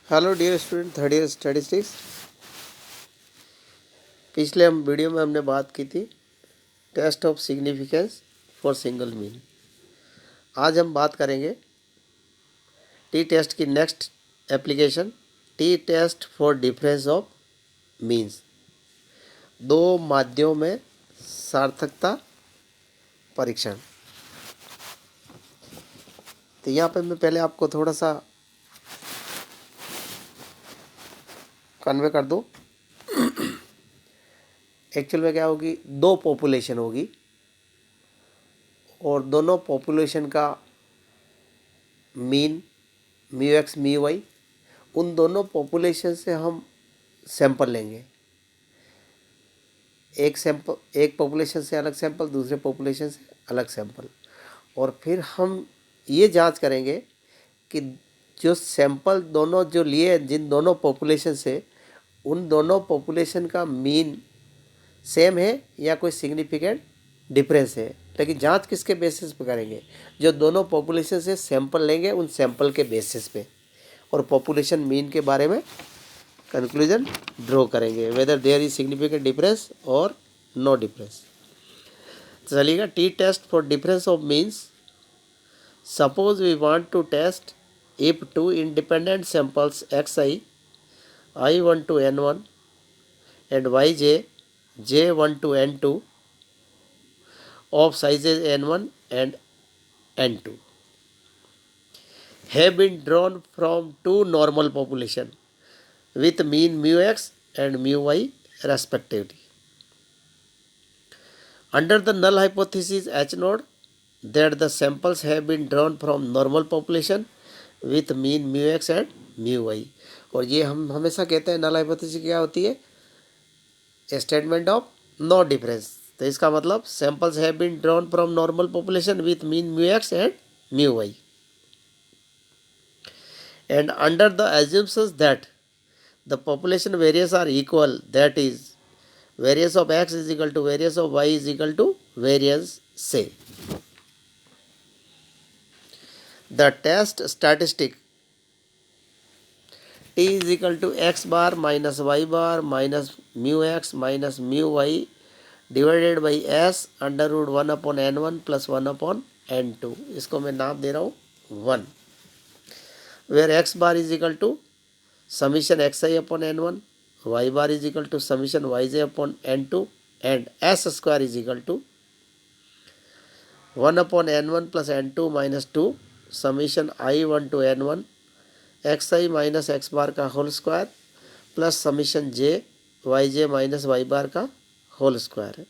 Hello dear student, third year statistics. पिछले video में हमने बात की थी test of significance for single mean. आज हम बात करेंगे टी टेस्ट की next application, t test for difference of means. दो माध्यों में सार्थकता परीक्षण। तो यहाँ पे मैं पहले आपको थोड़ा सा कन्वे कर दूँ। एक्चुअल में क्या होगी, दो पॉपुलेशन होगी और दोनों पॉपुलेशन का mean mu x mu y, उन दोनों पॉपुलेशन से हम सैंपल लेंगे। एक पॉपुलेशन से अलग सैंपल, दूसरे पॉपुलेशन से अलग सैंपल, और फिर हम ये जांच करेंगे कि जो सैंपल दोनों जो लिए जिन दोनों पॉपुलेशन से, उन दोनों पॉपुलेशन का मीन सेम है या कोई सिग्निफिकेंट डिफरेंस है। लेकिन जांच किसके बेसिस पे करेंगे? जो दोनों पॉपुलेशन से सैंपल लेंगे उन सैंपल के बेसिस पे, और पॉपुलेशन मीन के बारे में कंक्लूजन ड्रॉ करेंगे, whether there is significant difference or no difference. चलिएगा, t test for difference of means. Suppose we want to test if two independent samples xi i1 to n1 and yj j1 to n2 of sizes n1 and n2 have been drawn from two normal population with mean mu x and mu y respectively. Under the null hypothesis H node that the samples have been drawn from normal population with mean mu x and mu y. और ये हम हमेशा कहते हैं null hypothesis क्या होती है? Statement of no difference. तो इसका मतलब samples have been drawn from normal population with mean mu x and mu y, and under the assumptions that the population variance are equal, that is variance of x is equal to variance of y is equal to variance say. The test statistic t is equal to x bar minus y bar minus mu x minus mu y divided by s under root 1 upon n1 plus 1 upon n2. इसको मैं नाम दे रहा हूँ 1, where x bar is equal to summation xi upon n1, y bar is equal to summation yj upon n2, and s square is equal to 1 upon n1 plus n2 minus 2 summation i1 to n1 xi minus x bar का whole square plus summation j yj minus y bar का whole square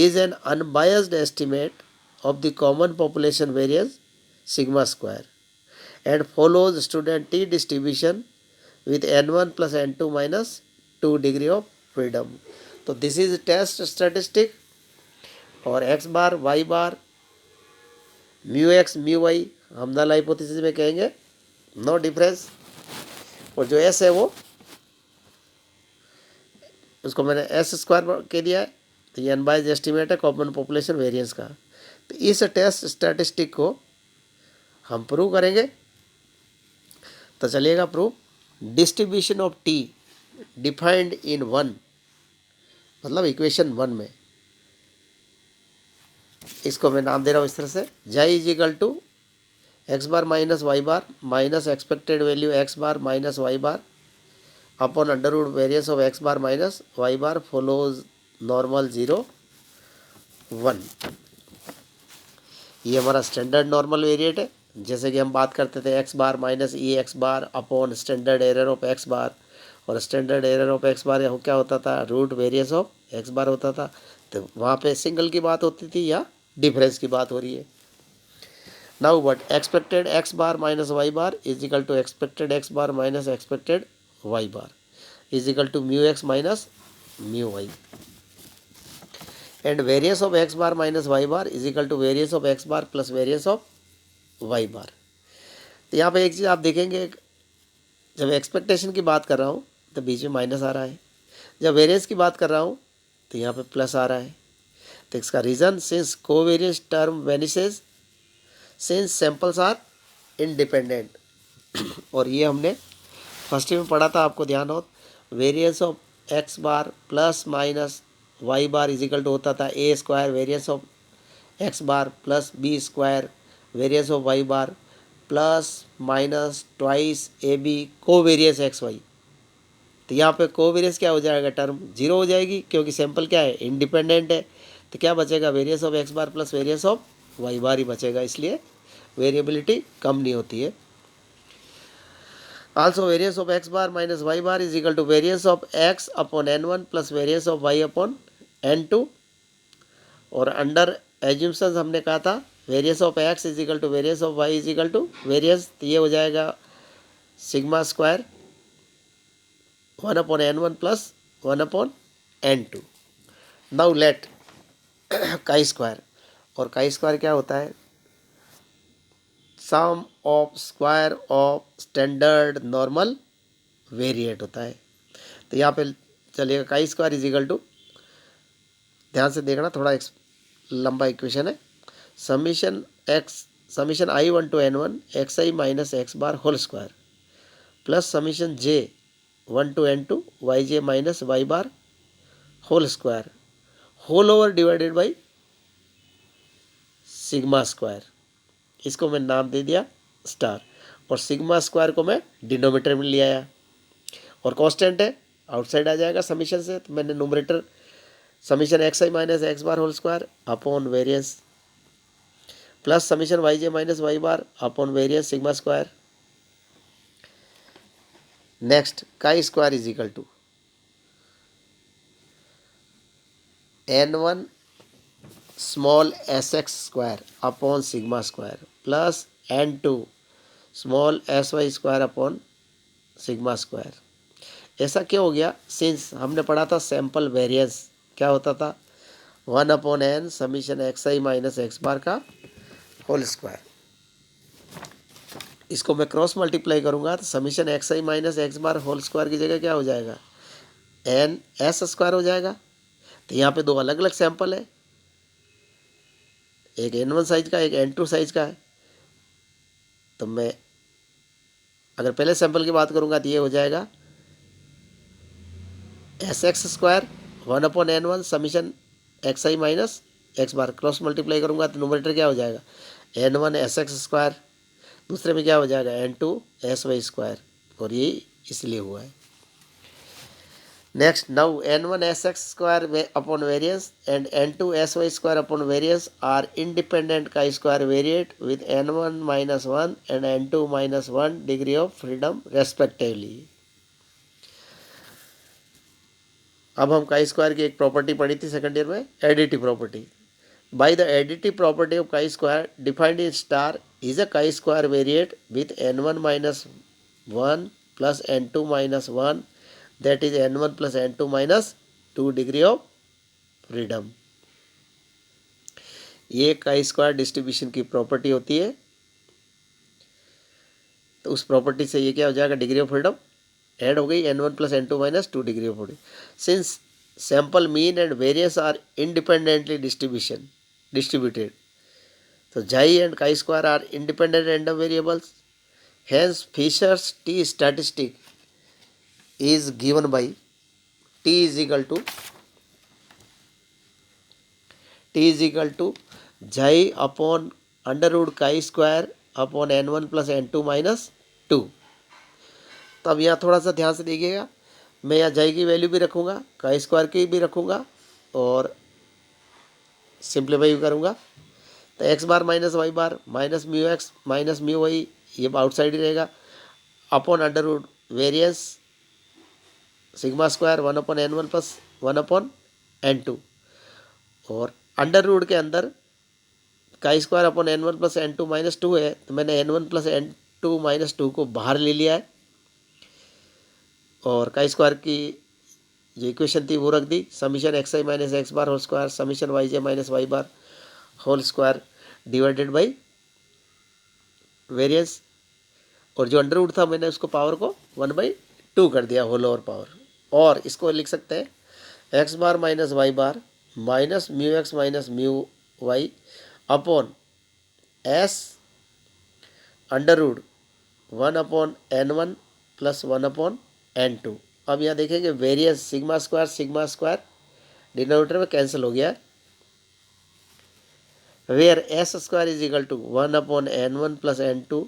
is an unbiased estimate of the common population variance sigma square and follows student t distribution with n1 plus n2 minus 2 degree of freedom. तो this is test statistic, और x बार y बार mu x mu Y हम null hypothesis में कहेंगे no difference, और जो s है वो उसको मैंने s स्क्वायर के दिया है। तो ये अनबायस्ड एस्टिमेट है कॉमन पॉपुलेशन वेरिएंस का। तो इस टेस्ट स्टैटिस्टिक को हम प्रूव करेंगे। तो चलिएगा proof. Distribution of T defined in 1, मतलब इक्वेशन 1 में, इसको मैं नाम दे रहा हूँ इस तरह से, z is equal to x bar minus Y bar minus expected value x bar minus Y bar upon under root variance of x bar minus Y bar follows normal 0 1। ये हमारा स्टैंडर्ड नॉर्मल वेरिएट है। जैसे कि हम बात करते थे X bar minus E X bar upon standard error of x bar, और standard error of x bar क्या होता था? Root variance of x bar होता था। तो वहाँ पे सिंगल की बात होती थी या डिफरेंस की बात हो रही है। Now but expected X bar minus Y bar is equal to expected X bar minus expected Y bar is equal to mu X minus mu Y, and variance of x bar minus Y bar is equal to variance of x bar plus variance of Y bar. तो यहाँ पे एक चीज़ आप देखेंगे, जब expectation की बात कर रहा हूँ तो बीच में माइनस आ रहा है, जब वेरियंस की बात कर रहा हूँ तो यहाँ पे प्लस आ रहा है। तो इसका reason, since covariance term vanishes since samples are independent. और ये हमने फर्स्ट में पढ़ा था, आपको ध्यान हो, variance of x bar plus minus Y bar is equal to होता था A square variance of x bar plus B square variance of Y bar plus minus twice A B covariance X Y. तो यहाँ पे को variance क्या हो जाएगा, term zero हो जाएगी, क्योंकि सैंपल क्या है, इंडिपेंडेंट है। तो क्या बचेगा, variance of x bar plus variance of Y bar ही बचेगा, इसलिए वेरिएबिलिटी कम नहीं होती है। Also variance of x bar minus y bar is equal to variance of x upon n1 plus variance of y upon n2। और under एज्यूम्पशंस हमने कहा था variance of x is equal to variance of y is equal to variance, तो ये हो जाएगा sigma square 1/n1 plus 1/n2। Now let chi square, और chi square क्या होता है, sum of square of standard normal variate होता है। तो यहाँ पे चलिएगा काई स्क्वायर इज इक्वल टू, ध्यान से देखना, थोड़ा लंबा इक्वेशन है, summation i1 to n1 xi minus x bar whole square plus summation j1 to n2 yj minus Y bar whole square whole over divided by sigma square. इसको मैं नाम दे दिया स्टार, और सिग्मा स्क्वायर को मैं denominator में ले आया, और कांस्टेंट है आउटसाइड आ जाएगा समीशन से, तो मैंने numerator summation x I minus x bar whole square upon variance plus summation Y J minus Y bar upon variance sigma square. Next chi square is equal to n1 small s x square upon sigma square plus n2 small s Y square upon sigma square. ऐसा क्यों हो गया, since हमने पढ़ा था sample variance क्या होता था 1/n समीशन एक्स आई माइनस एक्स बार का होल स्क्वायर। इसको मैं क्रॉस मल्टीप्लाई करूंगा तो समीशन एक्स आई minus x bar whole square की जगह क्या हो जाएगा, एन एस स्क्वायर हो जाएगा। तो यहाँ पे दो अलग अलग सैंपल है, एक n1 साइज का एक n2 साइज का है। तो मैं अगर पहले सैंपल की बात करूंगा तो ये हो जाएगा S x square 1/n1 summation x आई minus x bar, cross multiply करूंगा तो नोमरेटर क्या हो जाएगा n1 एस एक्स स्क्वायर, दूसरे में क्या हो जाएगा n2 एस वाई स्क्वायर, और ये इसलिए हुआ है। Next now n1 S x square upon variance and n2 S Y square upon variance are independent का square variate with n1 minus 1 and n2 minus 1 degree of freedom respectively. अब हम chi square की एक property पढ़ी थी second year में, additive property. By the additive property of chi square defined in star is a chi square variate with n1 minus 1 plus n2 minus 1 that is n1 plus n2 minus 2 degree of freedom. ये chi square distribution की property होती है। तो उस property से ये क्या हो जाएगा, डिग्री ऑफ फ्रीडम ऐड हो गई n1 plus n2 minus 2 degree of freedom. Since sample mean and variance are independently distributed, तो z and chi square are independent random variables, hence Fisher's t statistic is given by t is equal to xi upon under root chi square upon n1 plus n2 minus 2। तो अब यहाँ थोड़ा सा ध्यान से देखिएगा, मैं यहाँ xi की वैल्यू भी रखूँगा, chi स्क्वायर की भी रखूँगा और सिंप्लीफाई भी करूँगा। तो X bar minus Y bar minus mu X minus mu Y ये आउटसाइड ही रहेगा upon under root variance sigma square 1/n1 plus 1/n2, और अंडर रूट के अंदर chi square upon n1 plus n2 minus 2 है, तो मैंने n1 प्लस n2 माइनस 2 को बाहर ले लिया है, और काई स्क्वायर की जो इक्वेशन थी वो रख दी, summation x I minus x bar whole square summation Y J minus Y bar whole square divided by variance, और जो अंडर रूट था मैंने उसको पावर को 1/2 कर दिया होल ओवर पावर। और इसको लिख सकते हैं X bar minus Y bar minus mu X minus mu Y upon S under root 1/n1 plus 1/n2। अब यहाँ देखेंगे वेरिएंस सिग्मा स्क्वायर डिनोमिनेटर में कैंसिल हो गया, where S square is equal to 1/n1 plus n2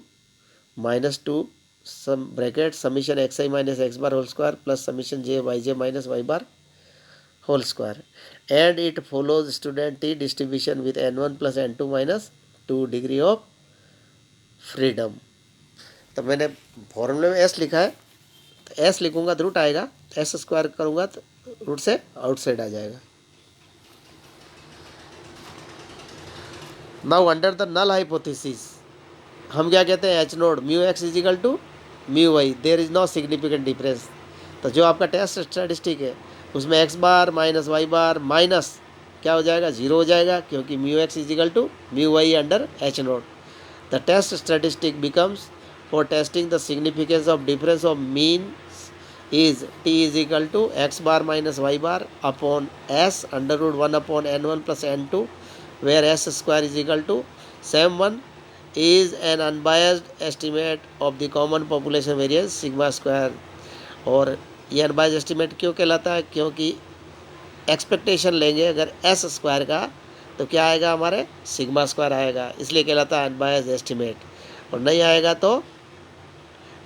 minus 2 sum bracket summation xi minus x bar whole square plus summation j yj minus y bar whole square and it follows student T distribution with n1 plus n2 minus 2 degree of freedom. तो मैंने फॉर्मूले में s लिखा है, तो s लिखूंगा तो root आएगा, s स्क्वायर करूंगा तो रूट से आउटसाइड आ जाएगा। Now under the null hypothesis हम क्या कहते हैं, H naught mu x is equal to mu y, there is no significant difference. तो जो आपका टेस्ट स्टैटिस्टिक है उसमें x bar minus Y bar minus क्या हो जाएगा, जीरो हो जाएगा, क्योंकि mu x is equal to mu y under H naught. The test statistic becomes for testing the significance of difference of mean is T is equal to x bar minus Y bar upon S under root 1/n1 plus n2 where s square is equal to same one is an unbiased estimate of the common population variance sigma square। और ये unbiased estimate क्यों कहलाता है, क्योंकि expectation लेंगे अगर S square का तो क्या आएगा, हमारे सिग्मा स्क्वायर आएगा, इसलिए कहलाता है अनबायस्ड एस्टिमेट, और नहीं आएगा तो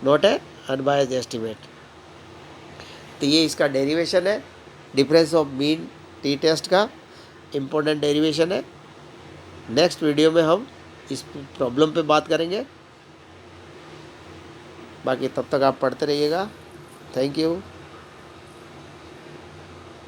नॉट ए अनबायस्ड एस्टिमेट। तो ये इसका डेरिवेशन है, difference of mean t test का इम्पोर्टेंट डेरिवेशन है। नेक्स्ट वीडियो में हम इस प्रॉब्लम पे बात करेंगे, बाकी तब तक आप पढ़ते रहिएगा। Thank you.